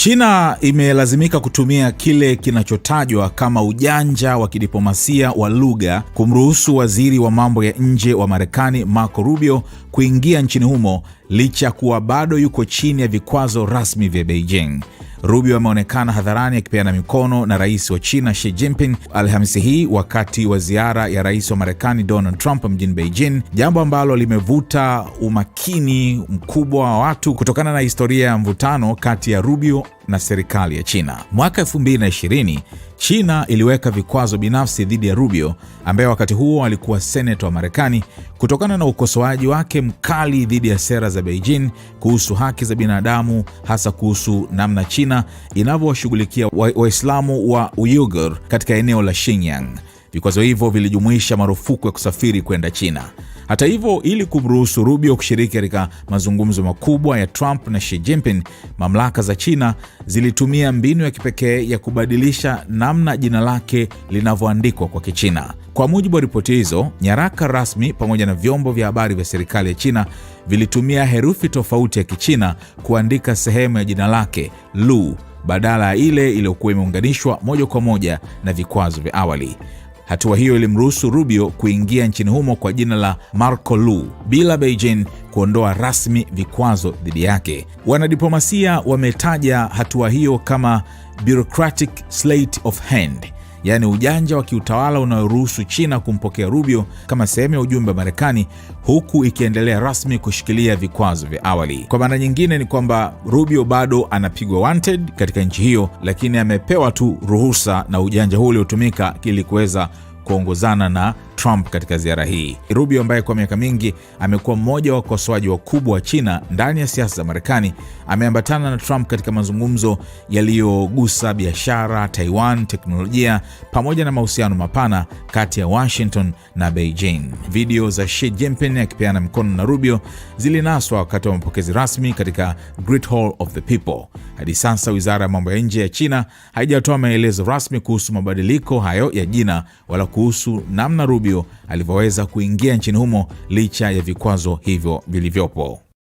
China imelazimika kutumia kile kinachotajwa kama ujanja wa kidiplomasia wa lugha kumruhusu waziri wa mambo ya nje wa Marekani Marco Rubio kuingia nchini humo licha kuwa bado yuko chini ya vikwazo rasmi vya Beijing. Rubio ameonekana hadharani akipeana mikono na rais wa China Xi Jinping Alhamisi hii wakati wa ziara ya rais wa Marekani Donald Trump mjini Beijing, jambo ambalo limevuta umakini mkubwa wa watu kutokana na historia ya mvutano kati ya Rubio na serikali ya China. Mwaka 2020, China iliweka vikwazo binafsi dhidi ya Rubio ambaye wakati huo alikuwa seneta wa Marekani kutokana na ukosoaji wake mkali dhidi ya sera za Beijing kuhusu haki za binadamu, hasa kuhusu namna China inavyowashughulikia Waislamu wa Uyghur katika eneo la Xinjiang. Vikwazo hivyo vilijumuisha marufuku ya kusafiri kwenda China. Hata hivyo, ili kumruhusu Rubio kushiriki katika mazungumzo makubwa ya Trump na Xi Jinping, mamlaka za China zilitumia mbinu ya kipekee ya kubadilisha namna jina lake linavyoandikwa kwa Kichina. Kwa mujibu wa ripoti hizo, nyaraka rasmi pamoja na vyombo vya habari vya serikali ya China vilitumia herufi tofauti ya Kichina kuandika sehemu ya jina lake Lu badala ya ile iliyokuwa imeunganishwa moja kwa moja na vikwazo vya awali. Hatua hiyo ilimruhusu Rubio kuingia nchini humo kwa jina la Marco Lu bila Beijing kuondoa rasmi vikwazo dhidi yake. Wanadiplomasia wametaja hatua hiyo kama bureaucratic sleight of hand, yaani ujanja wa kiutawala unaoruhusu China kumpokea Rubio kama sehemu ya ujumbe wa Marekani huku ikiendelea rasmi kushikilia vikwazo vya awali. Kwa maana nyingine ni kwamba Rubio bado anapigwa wanted katika nchi hiyo, lakini amepewa tu ruhusa na ujanja huu uliotumika ili kuweza kuongozana na Trump katika ziara hii. Rubio ambaye kwa miaka mingi amekuwa mmoja wa wakosoaji wakubwa wa China ndani ya siasa za Marekani, ameambatana na Trump katika mazungumzo yaliyogusa biashara, Taiwan, teknolojia pamoja na mahusiano mapana kati ya Washington na Beijing. Video za Xi Jinping akipeana mkono na Rubio zilinaswa wakati wa mapokezi rasmi katika Great Hall of the People. Hadi sasa wizara ya mambo ya nje ya China haijatoa maelezo rasmi kuhusu mabadiliko hayo ya jina wala kuhusu namna Rubio alivyoweza kuingia nchini humo licha ya vikwazo hivyo vilivyopo.